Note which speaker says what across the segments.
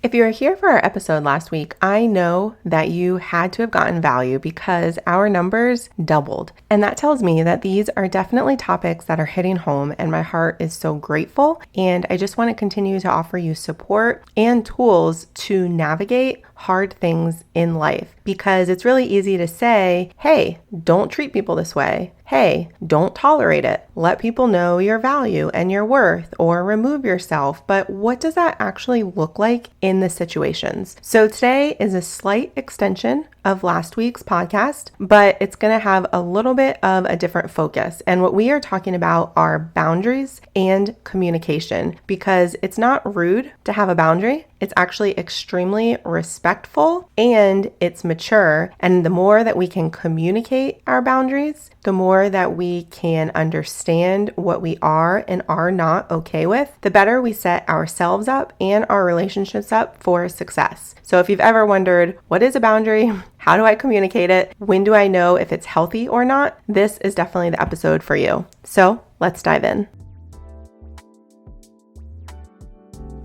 Speaker 1: If you were here for our episode last week, I know that you had to have gotten value because our numbers doubled. And that tells me that these are definitely topics that are hitting home, and my heart is so grateful. And I just want to continue to offer you support and tools to navigate hard things in life, because it's really easy to say, hey, don't treat people this way. Hey, don't tolerate it. Let people know your value and your worth, or remove yourself. But what does that actually look like in the situations? So today is a slight extension of last week's podcast, but it's going to have a little bit of a different focus. And what we are talking about are boundaries and communication, because it's not rude to have a boundary. It's actually extremely respectful and it's mature. And the more that we can communicate our boundaries, the more that we can understand what we are and are not okay with, the better we set ourselves up and our relationships up for success. So if you've ever wondered, what is a boundary? How do I communicate it? When do I know if it's healthy or not? This is definitely the episode for you. So let's dive in.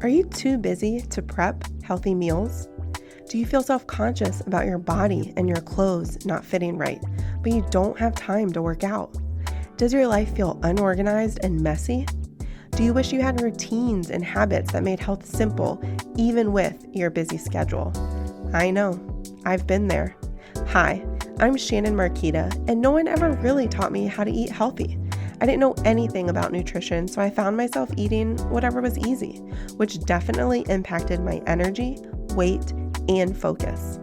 Speaker 1: Are you too busy to prep healthy meals? Do you feel self-conscious about your body and your clothes not fitting right, but you don't have time to work out? Does your life feel unorganized and messy? Do you wish you had routines and habits that made health simple, even with your busy schedule? I know, I've been there. Hi, I'm Shannon Marquita, and no one ever really taught me how to eat healthy. I didn't know anything about nutrition, so I found myself eating whatever was easy, which definitely impacted my energy, weight, and focus.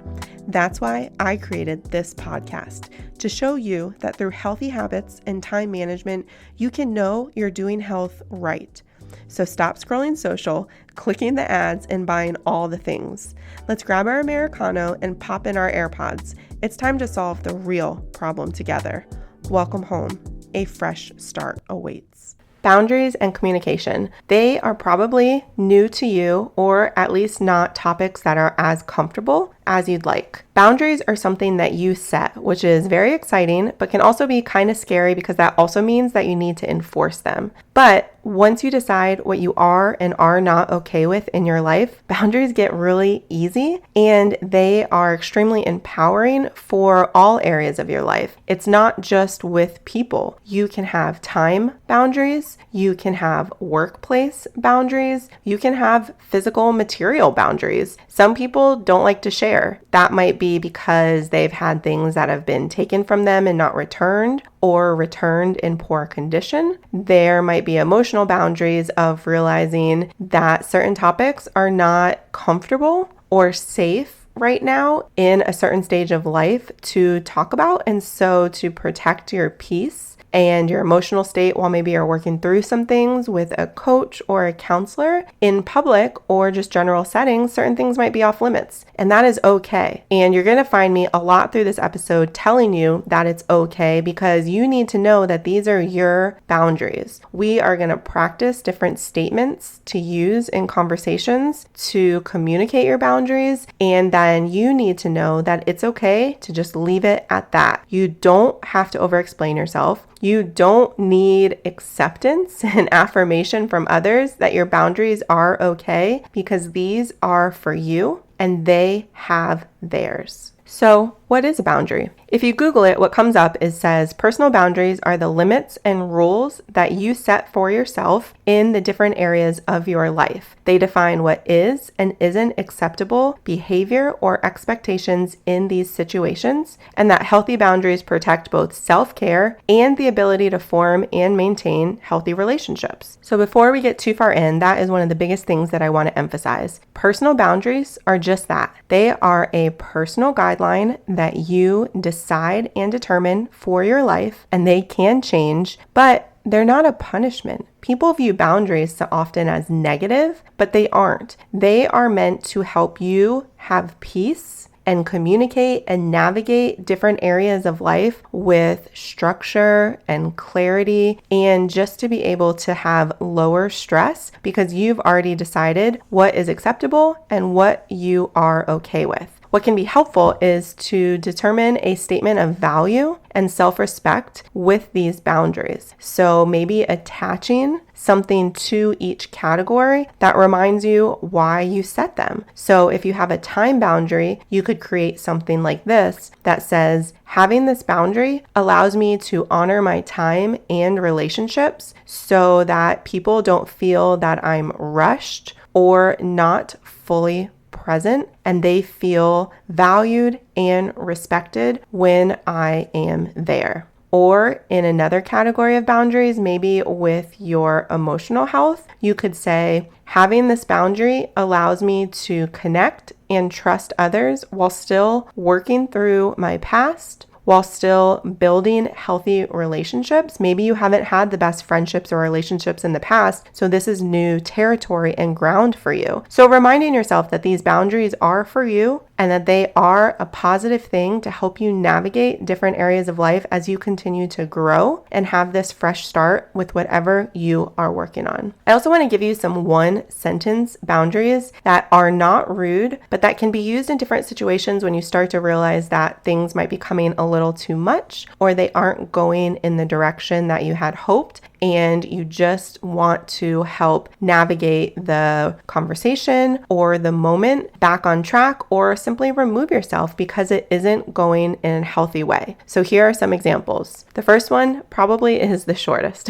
Speaker 1: That's why I created this podcast, to show you that through healthy habits and time management, you can know you're doing health right. So stop scrolling social, clicking the ads, and buying all the things. Let's grab our Americano and pop in our AirPods. It's time to solve the real problem together. Welcome home. A fresh start awaits. Boundaries and communication. They are probably new to you, or at least not topics that are as comfortable as you'd like. Boundaries are something that you set, which is very exciting, but can also be kind of scary because that also means that you need to enforce them. But once you decide what you are and are not okay with in your life, boundaries get really easy and they are extremely empowering for all areas of your life. It's not just with people. You can have time boundaries, you can have workplace boundaries, you can have physical material boundaries. Some people don't like to share. That might be because they've had things that have been taken from them and not returned, or returned in poor condition. There might be emotional boundaries of realizing that certain topics are not comfortable or safe right now in a certain stage of life to talk about. And so to protect your peace and your emotional state while maybe you're working through some things with a coach or a counselor in public or just general settings, certain things might be off limits, and that is okay. And you're going to find me a lot through this episode telling you that it's okay, because you need to know that these are your boundaries. We are going to practice different statements to use in conversations to communicate your boundaries, and then you need to know that it's okay to just leave it at that. You don't have to over-explain yourself. You don't need acceptance and affirmation from others that your boundaries are okay, because these are for you and they have theirs. So what is a boundary? If you Google it, what comes up says personal boundaries are the limits and rules that you set for yourself in the different areas of your life. They define what is and isn't acceptable behavior or expectations in these situations, and that healthy boundaries protect both self-care and the ability to form and maintain healthy relationships. So before we get too far in, that is one of the biggest things that I want to emphasize. Personal boundaries are just that. They are a personal guideline that you decide and determine for your life, and they can change, but they're not a punishment. People view boundaries so often as negative, but they aren't. They are meant to help you have peace and communicate and navigate different areas of life with structure and clarity, and just to be able to have lower stress because you've already decided what is acceptable and what you are okay with. What can be helpful is to determine a statement of value and self-respect with these boundaries. So maybe attaching something to each category that reminds you why you set them. So if you have a time boundary, you could create something like this that says, having this boundary allows me to honor my time and relationships so that people don't feel that I'm rushed or not fully present, and they feel valued and respected when I am there. Or in another category of boundaries, maybe with your emotional health, you could say, having this boundary allows me to connect and trust others while still working through my past, while still building healthy relationships. Maybe you haven't had the best friendships or relationships in the past, so this is new territory and ground for you. So reminding yourself that these boundaries are for you and that they are a positive thing to help you navigate different areas of life as you continue to grow and have this fresh start with whatever you are working on. I also want to give you some one-sentence boundaries that are not rude, but that can be used in different situations when you start to realize that things might be coming a little too much or they aren't going in the direction that you had hoped, and you just want to help navigate the conversation or the moment back on track, or simply remove yourself because it isn't going in a healthy way. So here are some examples. The first one probably is the shortest.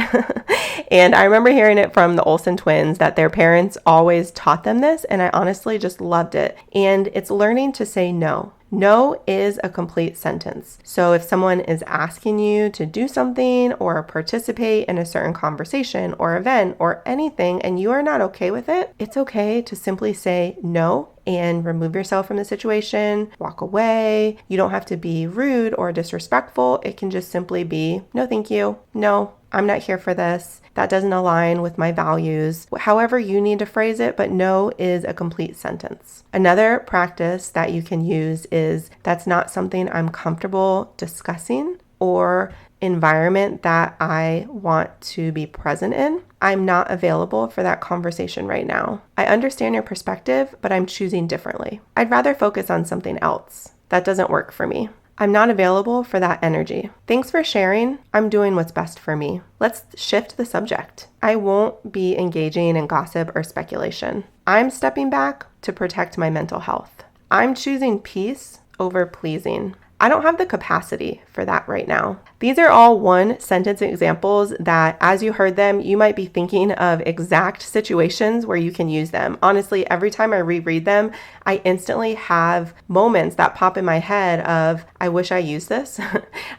Speaker 1: And I remember hearing it from the Olsen twins that their parents always taught them this, and I honestly just loved it. And it's learning to say no. No is a complete sentence. So if someone is asking you to do something or participate in a certain conversation or event or anything and you are not okay with it, it's okay to simply say no and remove yourself from the situation, walk away. You don't have to be rude or disrespectful. It can just simply be, no, thank you. No, I'm not here for this. That doesn't align with my values. However you need to phrase it, but no is a complete sentence. Another practice that you can use is, that's not something I'm comfortable discussing or environment that I want to be present in. I'm not available for that conversation right now. I understand your perspective, but I'm choosing differently. I'd rather focus on something else. That doesn't work for me. I'm not available for that energy. Thanks for sharing. I'm doing what's best for me. Let's shift the subject. I won't be engaging in gossip or speculation. I'm stepping back to protect my mental health. I'm choosing peace over pleasing. I don't have the capacity for that right now. These are all one-sentence examples that, as you heard them, you might be thinking of exact situations where you can use them. Honestly, every time I reread them, I instantly have moments that pop in my head of, I wish I used this.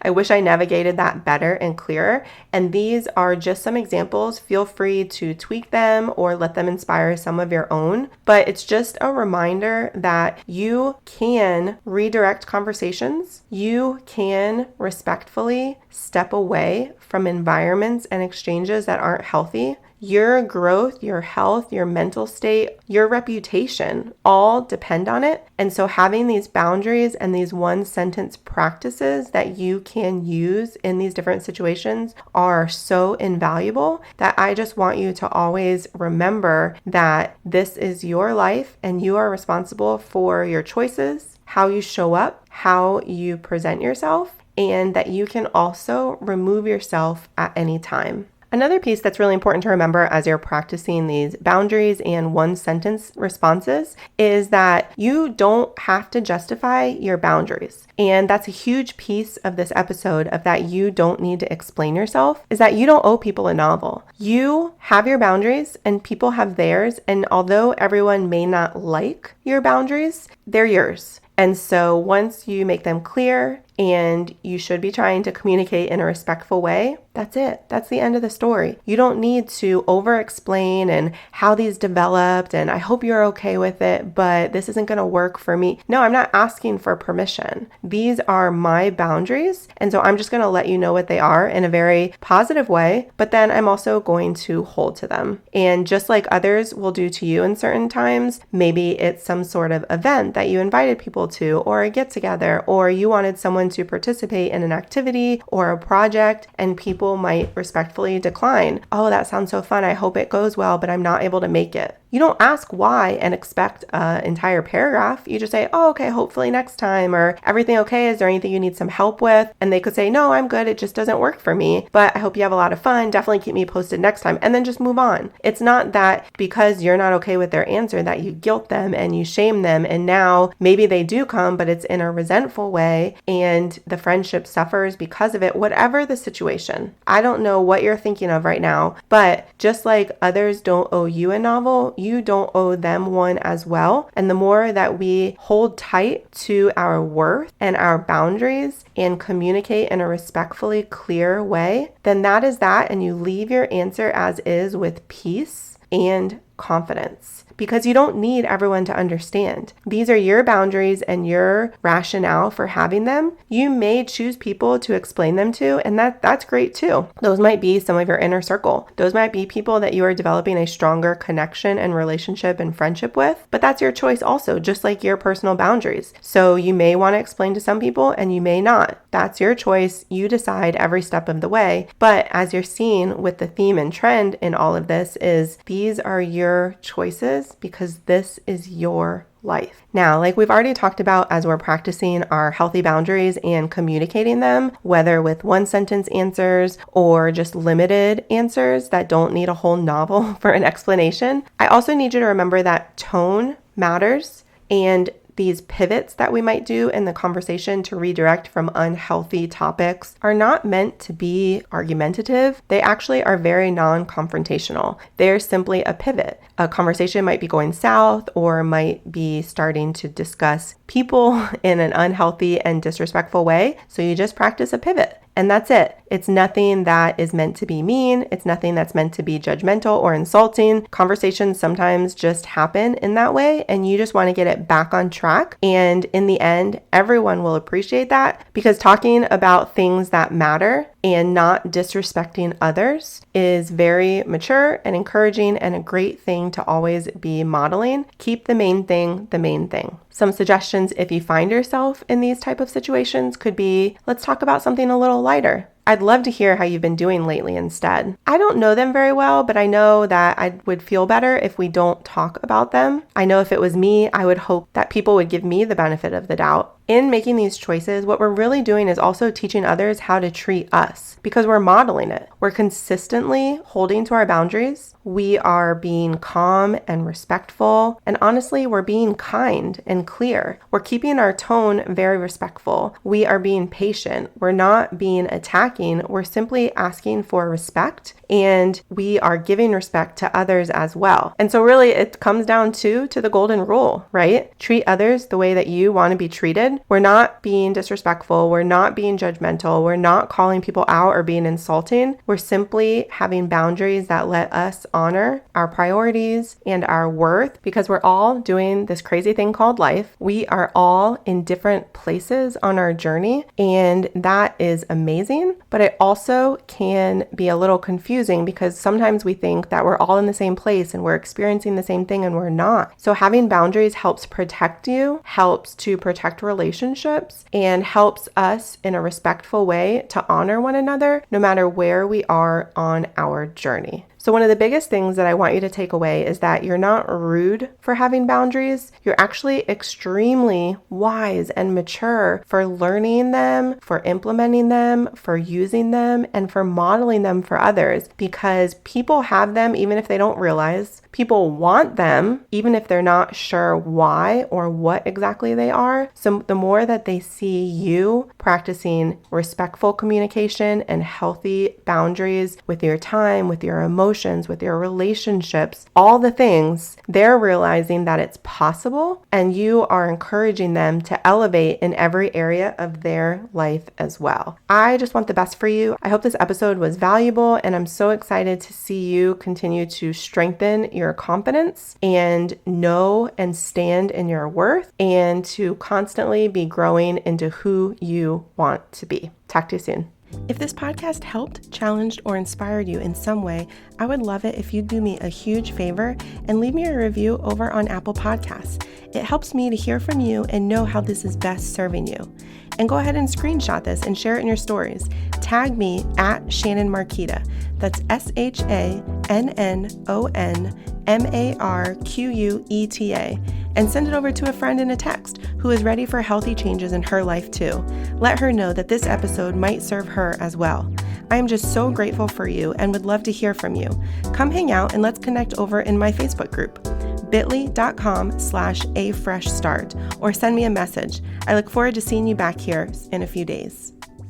Speaker 1: I wish I navigated that better and clearer. And these are just some examples. Feel free to tweak them or let them inspire some of your own. But it's just a reminder that you can redirect conversations. You can respectfully step away from environments and exchanges that aren't healthy. Your growth, your health, your mental state, your reputation all depend on it. And so having these boundaries and these one-sentence practices that you can use in these different situations are so invaluable that I just want you to always remember that this is your life and you are responsible for your choices, how you show up, how you present yourself, and that you can also remove yourself at any time. Another piece that's really important to remember as you're practicing these boundaries and one-sentence responses is that you don't have to justify your boundaries. And that's a huge piece of this episode, of that you don't need to explain yourself, is that you don't owe people a novel. You have your boundaries and people have theirs. And although everyone may not like your boundaries, they're yours. And so once you make them clear, and you should be trying to communicate in a respectful way, that's it. That's the end of the story. You don't need to over-explain and how these developed, and I hope you're okay with it, but this isn't going to work for me. No, I'm not asking for permission. These are my boundaries, and so I'm just going to let you know what they are in a very positive way, but then I'm also going to hold to them. And just like others will do to you in certain times, maybe it's some sort of event that you invited people to, or a get-together, or you wanted someone to participate in an activity or a project, and people might respectfully decline. Oh, that sounds so fun. I hope it goes well, but I'm not able to make it. You don't ask why and expect an entire paragraph. You just say, oh, okay, hopefully next time, or everything okay? Is there anything you need some help with? And they could say, no, I'm good. It just doesn't work for me, but I hope you have a lot of fun. Definitely keep me posted next time. And then just move on. It's not that because you're not okay with their answer that you guilt them and you shame them. And now maybe they do come, but it's in a resentful way and the friendship suffers because of it, whatever the situation. I don't know what you're thinking of right now, but just like others don't owe you a novel, you don't owe them one as well. And the more that we hold tight to our worth and our boundaries and communicate in a respectfully clear way, then that is that. And you leave your answer as is with peace and confidence. Because you don't need everyone to understand. These are your boundaries and your rationale for having them. You may choose people to explain them to, and that's great too. Those might be some of your inner circle. Those might be people that you are developing a stronger connection and relationship and friendship with, but that's your choice also, just like your personal boundaries. So you may want to explain to some people and you may not. That's your choice. You decide every step of the way. But as you're seeing with the theme and trend in all of this is these are your choices because this is your life. Now, like we've already talked about as we're practicing our healthy boundaries and communicating them, whether with one sentence answers or just limited answers that don't need a whole novel for an explanation, I also need you to remember that tone matters, and these pivots that we might do in the conversation to redirect from unhealthy topics are not meant to be argumentative. They actually are very non-confrontational. They're simply a pivot. A conversation might be going south or might be starting to discuss people in an unhealthy and disrespectful way. So you just practice a pivot. And that's it. It's nothing that is meant to be mean. It's nothing that's meant to be judgmental or insulting. Conversations sometimes just happen in that way, and you just want to get it back on track. And in the end, everyone will appreciate that, because talking about things that matter and not disrespecting others is very mature and encouraging and a great thing to always be modeling. Keep the main thing the main thing. Some suggestions if you find yourself in these type of situations could be, let's talk about something a little lighter. I'd love to hear how you've been doing lately instead. I don't know them very well, but I know that I would feel better if we don't talk about them. I know if it was me, I would hope that people would give me the benefit of the doubt. In making these choices, what we're really doing is also teaching others how to treat us, because we're modeling it. We're consistently holding to our boundaries. We are being calm and respectful. And honestly, we're being kind and clear. We're keeping our tone very respectful. We are being patient. We're not being attacking. We're simply asking for respect, and we are giving respect to others as well. And so really it comes down to the golden rule, right? Treat others the way that you want to be treated. We're not being disrespectful. We're not being judgmental. We're not calling people out or being insulting. We're simply having boundaries that let us honor our priorities and our worth, because we're all doing this crazy thing called life. We are all in different places on our journey, and that is amazing, but it also can be a little confusing because sometimes we think that we're all in the same place and we're experiencing the same thing, and we're not. So having boundaries helps protect you, helps to protect relationships, and helps us in a respectful way to honor one another no matter where we are on our journey. So one of the biggest things that I want you to take away is that you're not rude for having boundaries. You're actually extremely wise and mature for learning them, for implementing them, for using them, and for modeling them for others, because people have them even if they don't realize. People want them even if they're not sure why or what exactly they are. So the more that they see you practicing respectful communication and healthy boundaries with your time, with your emotions, with your relationships, all the things, they're realizing that it's possible, and you are encouraging them to elevate in every area of their life as well. I just want the best for you. I hope this episode was valuable, and I'm so excited to see you continue to strengthen your confidence and know and stand in your worth, and to constantly be growing into who you want to be. Talk to you soon. If this podcast helped, challenged, or inspired you in some way, I would love it if you'd do me a huge favor and leave me a review over on Apple Podcasts. It helps me to hear from you and know how this is best serving you. And go ahead and screenshot this and share it in your stories. Tag me at Shannon Marquita. That's ShannonMarquita. MARQUETA, and send it over to a friend in a text who is ready for healthy changes in her life too. Let her know that this episode might serve her as well. I am just so grateful for you and would love to hear from you. Come hang out and let's connect over in my Facebook group, bit.ly.com/afreshstart, or send me a message. I look forward to seeing you back here in a few days.